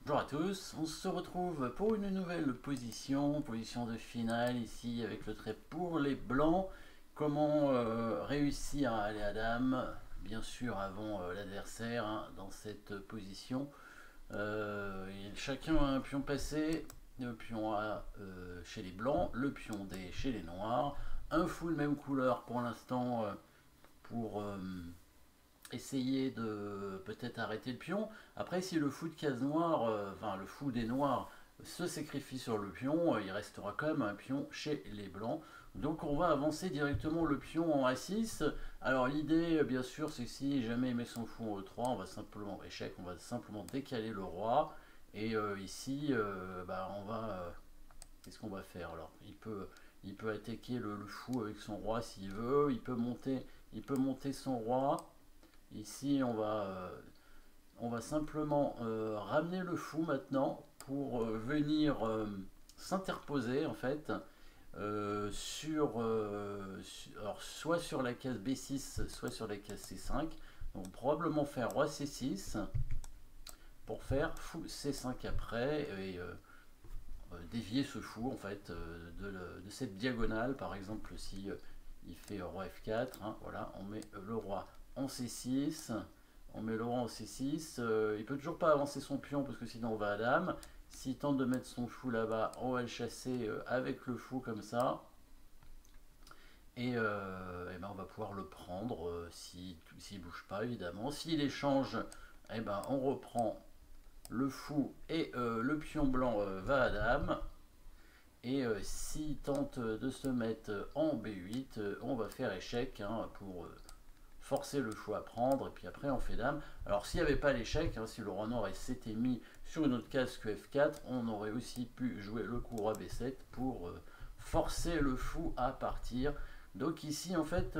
Bonjour à tous, on se retrouve pour une nouvelle position de finale ici avec le trait pour les blancs. Comment réussir à aller à dame, bien sûr avant l'adversaire dans cette position. Chacun a un pion passé, le pion A chez les blancs, le pion D chez les noirs. Un fou de même couleur pour l'instant pour essayer de peut-être arrêter le pion. Après, si le fou de case noire, enfin le fou des noirs, se sacrifie sur le pion, il restera quand même un pion chez les blancs. Donc on va avancer directement le pion en A6. Alors l'idée, bien sûr, c'est que si jamais il met son fou en E3, on va simplement, échec, on va simplement décaler le roi. Et ici, on va... qu'est-ce qu'on va faire alors il peut attaquer le fou avec son roi s'il veut. Il peut monter son roi. Ici, on va simplement ramener le fou maintenant pour venir s'interposer en fait alors, soit sur la case B6, soit sur la case C5. Donc probablement faire roi C6 pour faire fou C5 après et dévier ce fou en fait de cette diagonale. Par exemple, si il fait roi F4, hein, voilà, on met le roi en C6. On met le roi en C6. Il peut toujours pas avancer son pion parce que sinon on va à dame. S'il tente de mettre son fou là-bas, on va le chasser avec le fou comme ça. Et ben on va pouvoir le prendre s'il ne bouge pas évidemment. S'il échange, et ben on reprend le fou et le pion blanc va à dame. Et s'il tente de se mettre en B8, on va faire échec hein, pour forcer le fou à prendre. Et puis après, on fait dame. Alors, s'il n'y avait pas l'échec, hein, si le roi noir s'était mis sur une autre case que F4, on aurait aussi pu jouer le coup roi B7 pour forcer le fou à partir. Donc ici, en fait,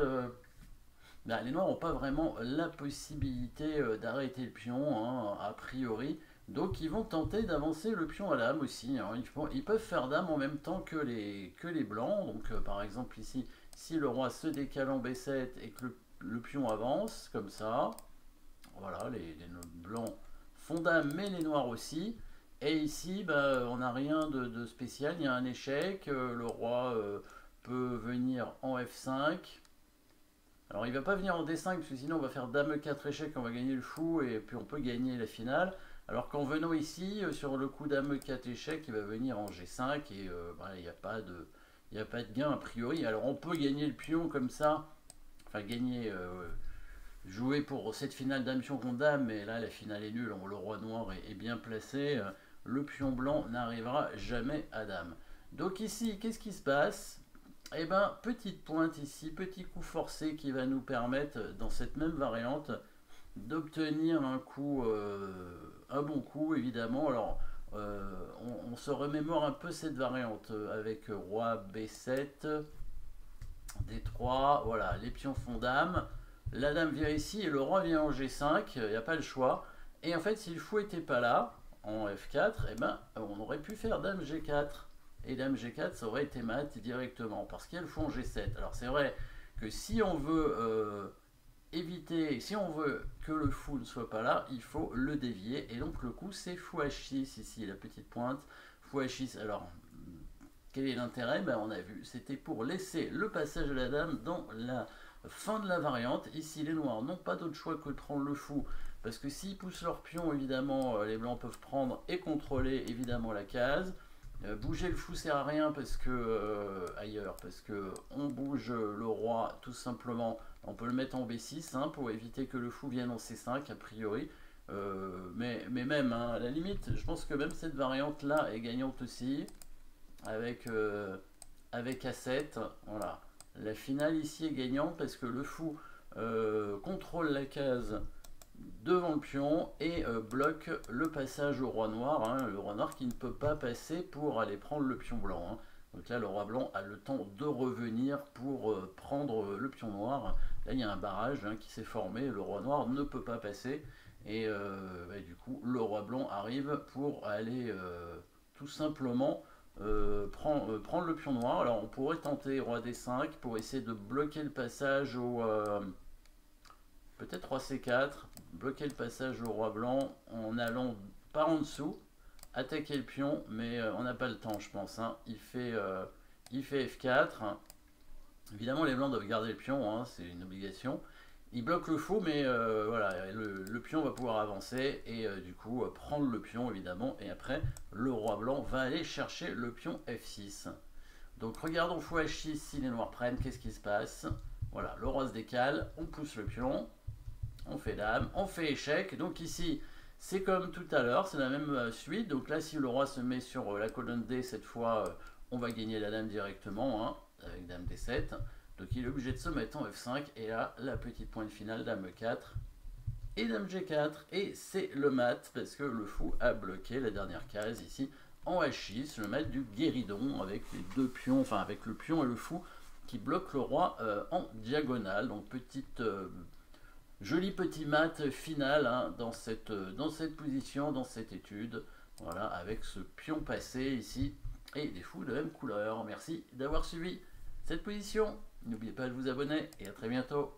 les noirs n'ont pas vraiment la possibilité d'arrêter le pion, hein, a priori. Donc ils vont tenter d'avancer le pion à dame aussi, hein. Ils peuvent faire dame en même temps que les blancs. Donc par exemple ici, si le roi se décale en B7 et que le pion avance, comme ça, voilà, les blancs font dame, mais les noirs aussi. Et ici, on n'a rien de spécial, il y a un échec, le roi peut venir en F5. Alors il va pas venir en D5 parce que sinon on va faire dame 4 échec, on va gagner le fou et puis on peut gagner la finale. Alors qu'en venant ici, sur le coup dame 4 échec, il va venir en G5 et il n'y a pas de gain a priori. Alors on peut gagner le pion comme ça, enfin gagner, jouer pour cette finale dame pion contre dame, mais là la finale est nulle, le roi noir est bien placé, le pion blanc n'arrivera jamais à dame. Donc ici, qu'est-ce qui se passe? Eh ben, petite pointe ici, petit coup forcé qui va nous permettre, dans cette même variante, d'obtenir un bon coup, évidemment. Alors, on se remémore un peu cette variante avec roi B7, D3, voilà, les pions font dame, la dame vient ici et le roi vient en G5, il n'y a pas le choix. Et en fait, si le fou n'était pas là, en F4, eh ben, on aurait pu faire dame G4. Et dame G4, ça aurait été mat directement, parce qu'il y a le fou en G7. Alors c'est vrai que si on veut éviter, si on veut que le fou ne soit pas là, il faut le dévier. Et donc le coup, c'est fou H6 ici, la petite pointe. Fou H6, alors quel est l'intérêt? On a vu, c'était pour laisser le passage de la dame dans la fin de la variante. Ici, les noirs n'ont pas d'autre choix que de prendre le fou, parce que s'ils poussent leur pion, évidemment, les blancs peuvent prendre et contrôler évidemment la case. Bouger le fou sert à rien parce que ailleurs, parce que on bouge le roi tout simplement. On peut le mettre en B6 hein, pour éviter que le fou vienne en C5 a priori. Mais même hein, à la limite, je pense que même cette variante là est gagnante aussi avec, A7. Voilà. La finale ici est gagnante parce que le fou contrôle la case devant le pion et bloque le passage au roi noir. Hein, le roi noir qui ne peut pas passer pour aller prendre le pion blanc. Hein. Donc là, le roi blanc a le temps de revenir pour prendre le pion noir. Là, il y a un barrage hein, qui s'est formé. Le roi noir ne peut pas passer. Et du coup, le roi blanc arrive pour aller tout simplement prendre le pion noir. Alors on pourrait tenter roi D5 pour essayer de bloquer le passage au... peut-être roi C4, bloquer le passage au roi blanc en allant par en dessous. attaquer le pion, mais on n'a pas le temps, je pense. Hein. Il fait F4. Évidemment, les blancs doivent garder le pion, hein, c'est une obligation. Il bloque le fou, mais voilà, le pion va pouvoir avancer et du coup prendre le pion, évidemment. Et après, le roi blanc va aller chercher le pion F6. Donc regardons fou H6 si les noirs prennent, qu'est-ce qui se passe? Voilà, le roi se décale, on pousse le pion, on fait dame, on fait échec. Donc ici, c'est comme tout à l'heure, c'est la même suite. Donc là, si le roi se met sur la colonne D, cette fois, on va gagner la dame directement, hein, avec dame D7. Donc il est obligé de se mettre en F5. Et là, la petite pointe finale, dame E4 et dame G4. Et c'est le mat, parce que le fou a bloqué la dernière case ici en H6, le mat du guéridon, avec les deux pions, enfin avec le pion et le fou qui bloquent le roi en diagonale. Donc joli petit mat final, hein, dans cette position, dans cette étude. Voilà, avec ce pion passé ici et des fous de même couleur. Merci d'avoir suivi cette position. N'oubliez pas de vous abonner et à très bientôt.